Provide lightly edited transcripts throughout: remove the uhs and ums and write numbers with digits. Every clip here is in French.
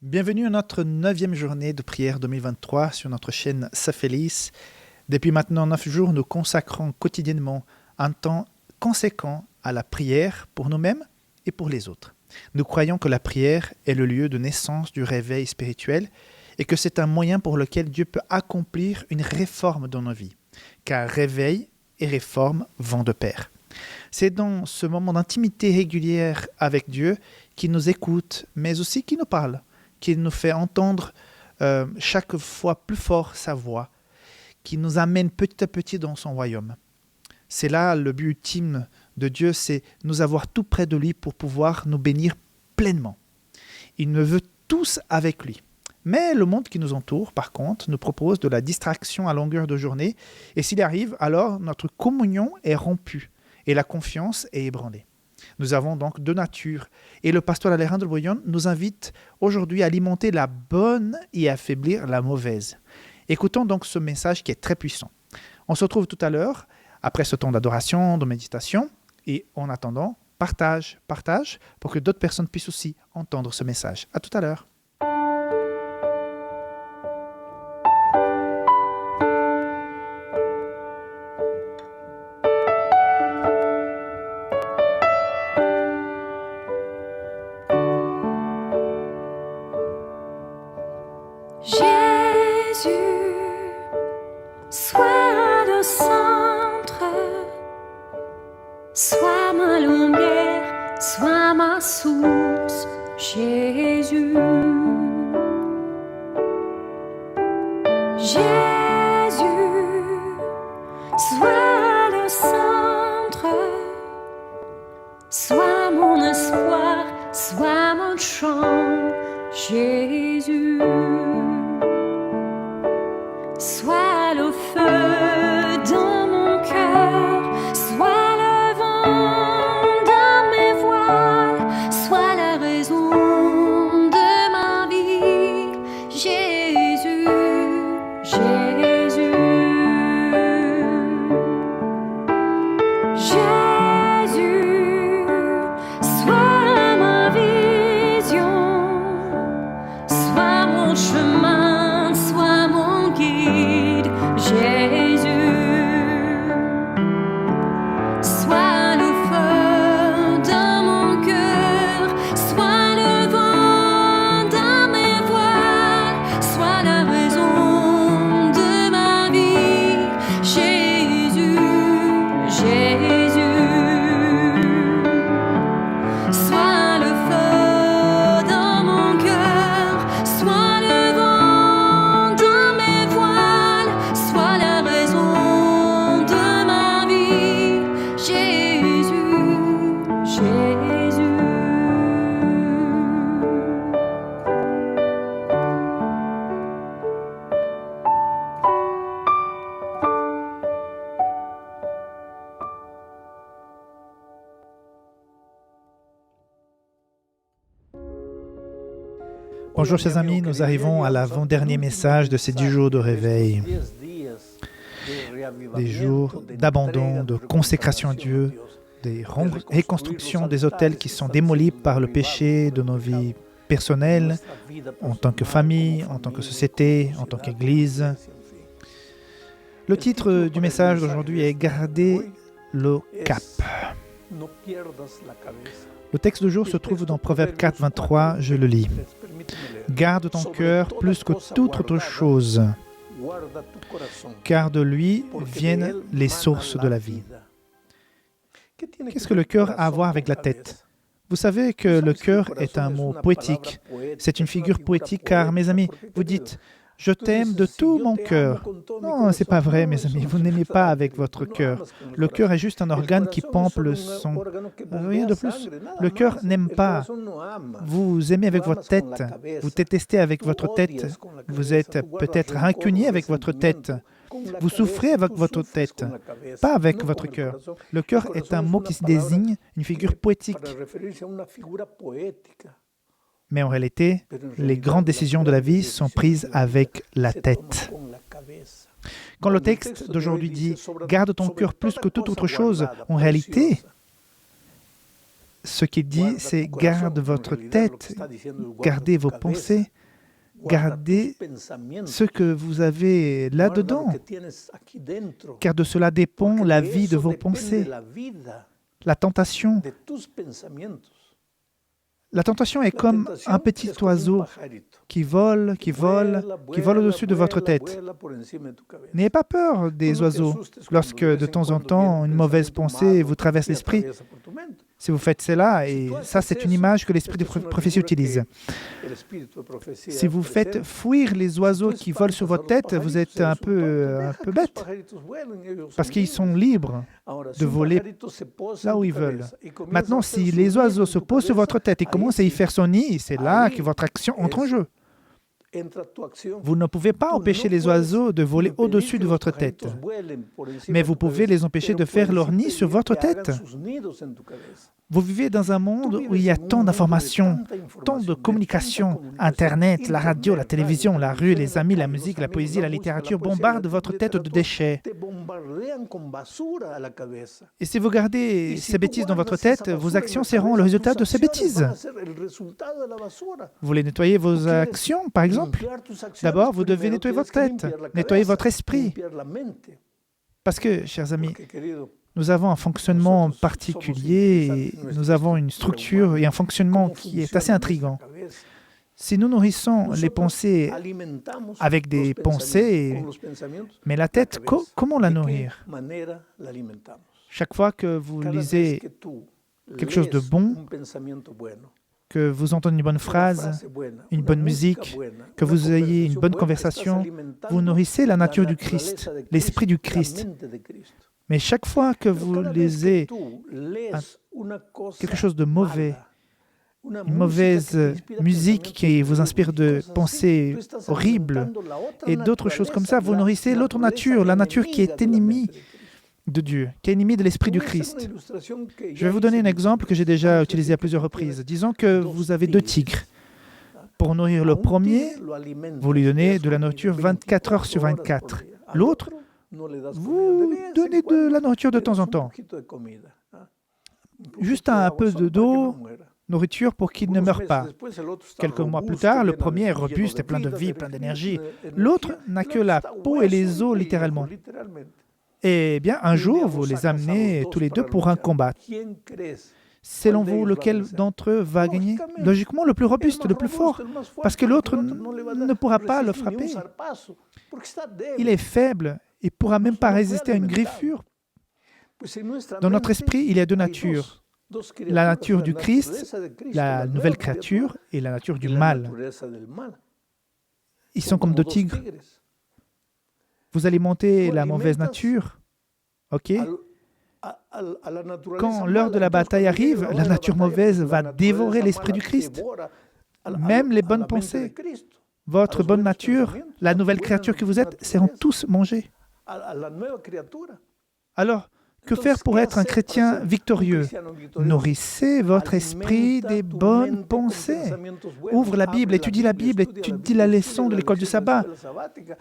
Bienvenue à notre 9e journée de prière 2023 sur notre chaîne Safélis. Depuis maintenant 9 jours, nous consacrons quotidiennement un temps conséquent à la prière pour nous-mêmes et pour les autres. Nous croyons que la prière est le lieu de naissance du réveil spirituel et que c'est un moyen pour lequel Dieu peut accomplir une réforme dans nos vies, car réveil et réforme vont de pair. C'est dans ce moment d'intimité régulière avec Dieu qu'il nous écoute, mais aussi qu'il nous parle, qu'il nous fait entendre chaque fois plus fort sa voix, qui nous amène petit à petit dans son royaume. C'est là le but ultime de Dieu, c'est nous avoir tout près de lui pour pouvoir nous bénir pleinement. Il nous veut tous avec lui. Mais le monde qui nous entoure, par contre, nous propose de la distraction à longueur de journée, et s'il arrive, alors notre communion est rompue et la confiance est ébranlée. Nous avons donc deux natures, et le pasteur Alejandro Bouillon nous invite aujourd'hui à alimenter la bonne et à affaiblir la mauvaise. Écoutons donc ce message qui est très puissant. On se retrouve tout à l'heure, après ce temps d'adoration, de méditation, et en attendant, partage, pour que d'autres personnes puissent aussi entendre ce message. À tout à l'heure. Sois ma lumière, sois ma source, Jésus. Jésus, sois le centre, sois mon espoir, sois mon chant, Jésus. Sois le feu dans mon cœur, sois le vent dans mes voiles, sois la raison de ma vie, Jésus, Jésus. Jésus, sois ma vision, sois mon chemin, sois mon guide, Jésus. Sois le feu dans mon cœur, sois le vent dans mes voiles, sois la raison de ma vie, Jésus, Jésus. Sois le feu dans mon cœur, sois le vent dans mes voiles, sois la raison de ma vie, Jésus, Jésus. Bonjour chers amis, nous arrivons à l'avant-dernier message de ces 10 jours de réveil. Des jours d'abandon, de consécration à Dieu, des reconstructions des hôtels qui sont démolis par le péché de nos vies personnelles, en tant que famille, en tant que société, en tant qu'Église. Le titre du message d'aujourd'hui est « Garder le cap ». Le texte du jour se trouve dans Proverbe 4, 23, je le lis. « Garde ton cœur plus que toute autre chose, car de lui viennent les sources de la vie. » Qu'est-ce que le cœur a à voir avec la tête? Vous savez que le cœur est un mot poétique. C'est une figure poétique car, mes amis, vous dites « Je t'aime de tout mon cœur ». Non, ce n'est pas vrai, mes amis. Vous n'aimez pas avec votre cœur. Le cœur est juste un organe qui pompe le sang. Rien de plus. Le cœur n'aime pas. Vous aimez avec votre tête. Vous détestez avec votre tête. Vous êtes peut-être rancunier avec votre tête. Vous souffrez avec votre tête, pas avec votre cœur. Le cœur est un mot qui désigne une figure poétique. Mais en réalité, les grandes décisions de la vie sont prises avec la tête. Quand le texte d'aujourd'hui dit « Garde ton cœur plus que toute autre chose », en réalité, ce qu'il dit, c'est garde votre tête, gardez vos pensées, gardez ce que vous avez là-dedans, car de cela dépend la vie de vos pensées. La tentation est comme un petit oiseau qui vole au-dessus de votre tête. N'ayez pas peur des oiseaux lorsque de temps en temps une mauvaise pensée vous traverse l'esprit. Si vous faites cela, et ça c'est une image que l'esprit de prophétie utilise. Si vous faites fuir les oiseaux qui volent sur votre tête, vous êtes un peu bête, parce qu'ils sont libres de voler là où ils veulent. Maintenant, si les oiseaux se posent sur votre tête et commencent à y faire son nid, c'est là que votre action entre en jeu. Vous ne pouvez pas empêcher les oiseaux de voler au-dessus de votre tête, mais vous pouvez les empêcher de faire leur nid sur votre tête. Vous vivez dans un monde où il y a tant d'informations, tant de communications. Internet, la radio, la télévision, la rue, les amis, la musique, la poésie, la littérature bombardent votre tête de déchets. Et si vous gardez ces bêtises dans votre tête, vos actions seront le résultat de ces bêtises. Vous voulez nettoyer vos actions, par exemple? D'abord, vous devez nettoyer votre tête, nettoyer votre esprit. Parce que, chers amis, nous avons un fonctionnement particulier, et nous avons une structure et un fonctionnement qui est assez intriguant. Si nous nourrissons les pensées avec des pensées, mais la tête, comment la nourrir? Chaque fois que vous lisez quelque chose de bon, que vous entendez une bonne phrase, une bonne musique, que vous ayez une bonne conversation, vous nourrissez la nature du Christ, l'esprit du Christ. Mais chaque fois que vous lisez quelque chose de mauvais, une mauvaise musique qui vous inspire de pensées horribles et d'autres choses comme ça, vous nourrissez l'autre nature, la nature qui est ennemie de Dieu, qui est ennemie de l'esprit du Christ. Je vais vous donner un exemple que j'ai déjà utilisé à plusieurs reprises. Disons que vous avez 2 tigres. Pour nourrir le premier, vous lui donnez de la nourriture 24 heures sur 24. L'autre, vous donnez de la nourriture de temps en temps. Juste un peu d'eau, nourriture pour qu'il ne meure pas. Quelques mois plus tard, le premier est robuste et plein de vie, plein d'énergie. L'autre n'a que la peau et les os, littéralement. Eh bien, un jour, vous les amenez tous les deux pour un combat. Selon vous, lequel d'entre eux va gagner? Logiquement, le plus robuste, le plus fort, parce que l'autre ne pourra pas le frapper. Il est faible et ne pourra même pas résister à une griffure. Dans notre esprit, il y a 2 natures. La nature du Christ, la nouvelle créature, et la nature du mal. Ils sont comme 2 tigres. Vous alimentez la mauvaise nature, ok? Quand l'heure de la bataille arrive, la nature mauvaise va dévorer l'esprit du Christ, même les bonnes pensées. Votre bonne nature, la nouvelle créature que vous êtes, seront tous mangés. Alors, que faire pour être un chrétien victorieux? Nourrissez votre esprit des bonnes pensées. Ouvre la Bible, étudie la Bible, étudie la leçon de l'école du sabbat.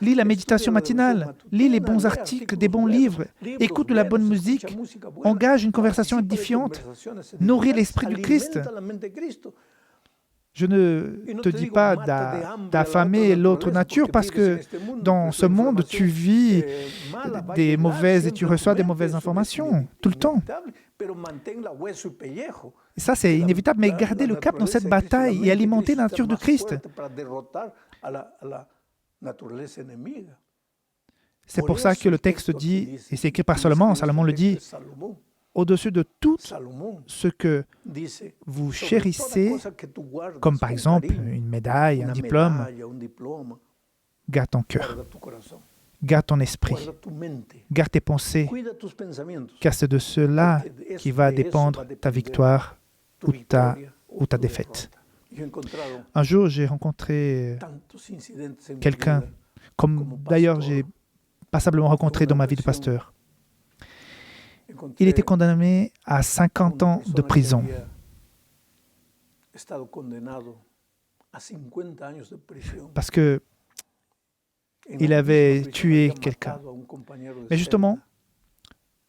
Lis la méditation matinale, lis les bons articles, des bons livres, écoute de la bonne musique, engage une conversation édifiante, nourris l'esprit du Christ. Je ne te dis pas d'affamer l'autre nature parce que dans ce monde, tu vis des mauvaises et tu reçois des mauvaises informations tout le temps. Et ça, c'est inévitable, mais gardez le cap dans cette bataille et alimentez la nature de Christ. C'est pour ça que le texte dit, et c'est écrit par Salomon le dit, au-dessus de tout ce que vous chérissez, comme par exemple une médaille, un diplôme, garde ton cœur, garde ton esprit, garde tes pensées, car c'est de cela qui va dépendre ta victoire ou ta défaite. Un jour, j'ai rencontré quelqu'un, comme d'ailleurs j'ai passablement rencontré dans ma vie de pasteur. Il était condamné à 50 ans de prison. Parce qu'il avait tué quelqu'un. Mais justement,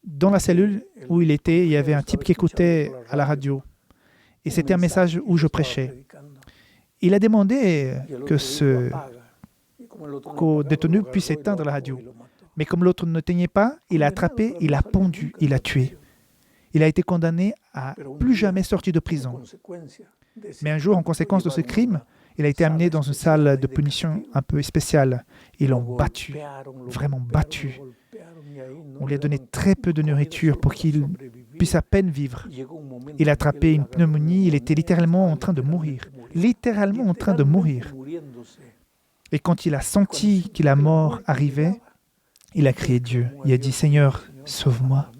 dans la cellule où il était, il y avait un type qui écoutait à la radio. Et c'était un message où je prêchais. Il a demandé que ce co-détenu puisse éteindre la radio. Mais comme l'autre ne teignait pas, il l'a attrapé, il l'a pendu, il l'a tué. Il a été condamné à plus jamais sortir de prison. Mais un jour, en conséquence de ce crime, il a été amené dans une salle de punition un peu spéciale. Ils l'ont battu, vraiment battu. On lui a donné très peu de nourriture pour qu'il puisse à peine vivre. Il a attrapé une pneumonie, il était littéralement en train de mourir. Littéralement en train de mourir. Et quand il a senti que la mort arrivait, il a crié Dieu. Il a dit, Seigneur, sauve-moi.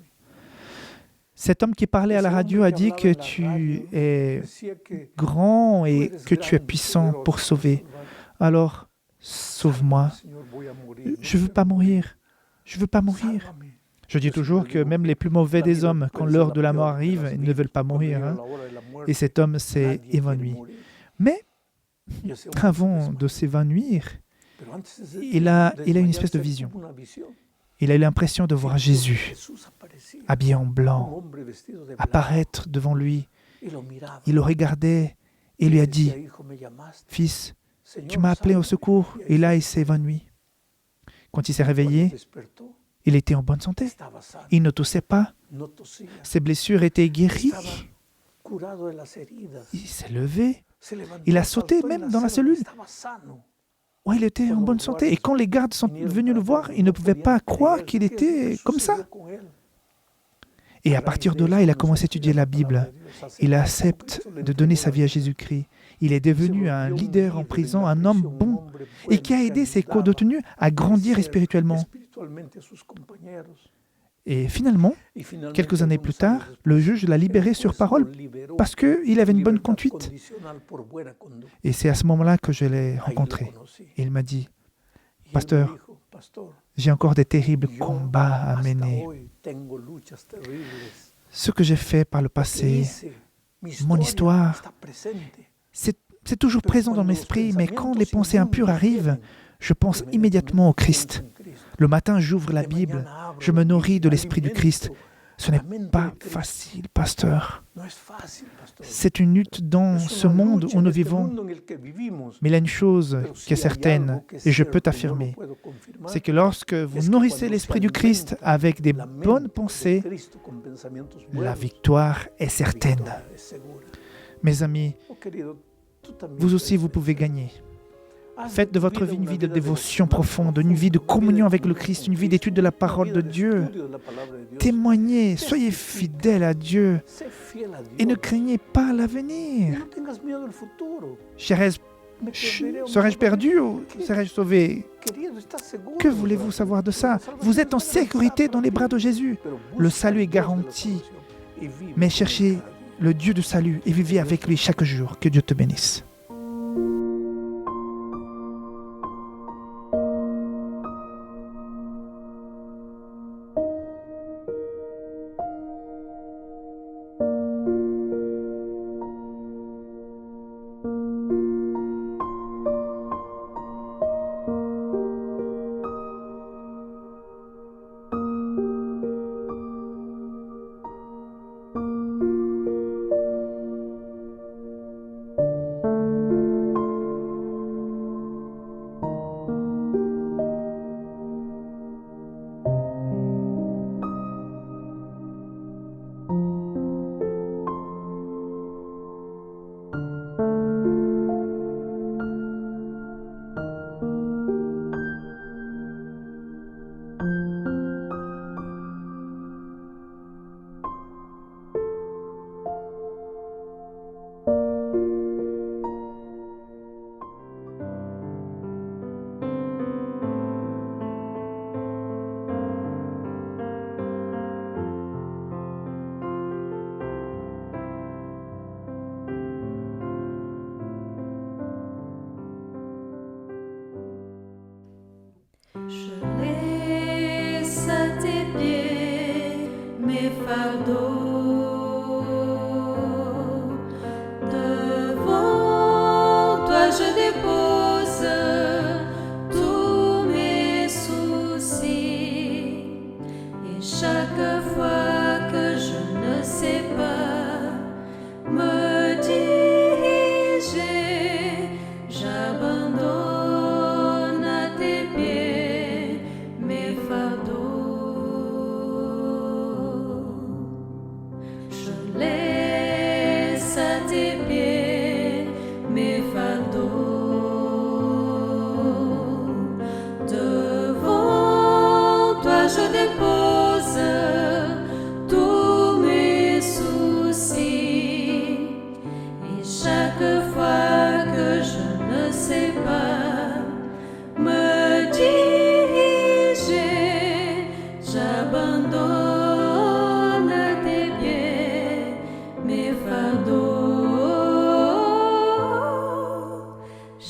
Cet homme qui parlait à la radio a dit que tu es grand et que tu es puissant pour sauver. Alors, sauve-moi. Je ne veux pas mourir. Je ne veux pas mourir. Je dis toujours que même les plus mauvais des hommes, quand l'heure de la mort arrive, ils ne veulent pas mourir. Hein? Et cet homme s'est évanoui. Mais avant de s'évanouir, il a une espèce de vision. Il a eu l'impression de voir Jésus, habillé en blanc, apparaître devant lui. Il le regardait et lui a dit, « Fils, tu m'as appelé au secours. » Et là, il s'est évanoui. Quand il s'est réveillé, il était en bonne santé. Il ne toussait pas. Ses blessures étaient guéries. Il s'est levé. Il a sauté même dans la cellule. Ouais, il était en bonne santé. Et quand les gardes sont venus le voir, ils ne pouvaient pas croire qu'il était comme ça. Et à partir de là, il a commencé à étudier la Bible. Il accepte de donner sa vie à Jésus-Christ. Il est devenu un leader en prison, un homme bon, et qui a aidé ses co-détenus à grandir spirituellement. Et finalement, quelques années plus tard, le juge l'a libéré sur parole parce qu'il avait une bonne conduite. Et c'est à ce moment-là que je l'ai rencontré. Et il m'a dit, « Pasteur, j'ai encore des terribles combats à mener. Ce que j'ai fait par le passé, mon histoire, c'est toujours présent dans mon esprit, mais quand les pensées impures arrivent, je pense immédiatement au Christ. Le matin, j'ouvre la Bible, je me nourris de l'Esprit du Christ. Ce n'est pas facile, pasteur. C'est une lutte dans ce monde où nous vivons. Mais il y a une chose qui est certaine, et je peux t'affirmer, c'est que lorsque vous nourrissez l'Esprit du Christ avec des bonnes pensées, la victoire est certaine. Mes amis, vous aussi, vous pouvez gagner. Faites de votre vie une vie de dévotion profonde, une vie de communion avec le Christ, une vie d'étude de la parole de Dieu. Témoignez, soyez fidèles à Dieu et ne craignez pas l'avenir. Serais-je perdu ou serais-je sauvé? Que voulez-vous savoir de ça? Vous êtes en sécurité dans les bras de Jésus. Le salut est garanti. Mais cherchez le Dieu de salut et vivez avec lui chaque jour. Que Dieu te bénisse.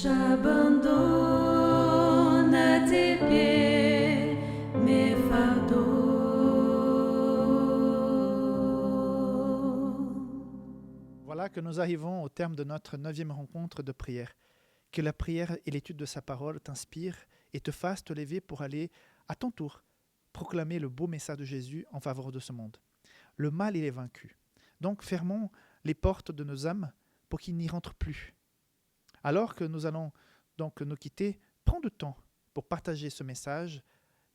J'abandonne à tes pieds mes fardeaux. Voilà que nous arrivons au terme de notre 9e rencontre de prière. Que la prière et l'étude de sa parole t'inspirent et te fassent te lever pour aller, à ton tour, proclamer le beau message de Jésus en faveur de ce monde. Le mal, il est vaincu. Donc fermons les portes de nos âmes pour qu'il n'y rentre plus. Alors que nous allons donc nous quitter, prends du temps pour partager ce message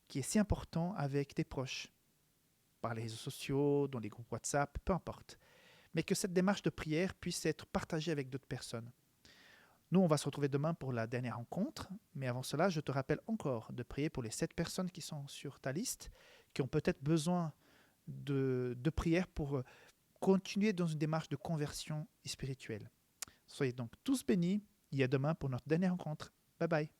qui est si important avec tes proches, par les réseaux sociaux, dans les groupes WhatsApp, peu importe. Mais que cette démarche de prière puisse être partagée avec d'autres personnes. Nous, on va se retrouver demain pour la dernière rencontre, mais avant cela, je te rappelle encore de prier pour les 7 personnes qui sont sur ta liste, qui ont peut-être besoin de prière pour continuer dans une démarche de conversion spirituelle. Soyez donc tous bénis et à demain pour notre dernière rencontre. Bye bye.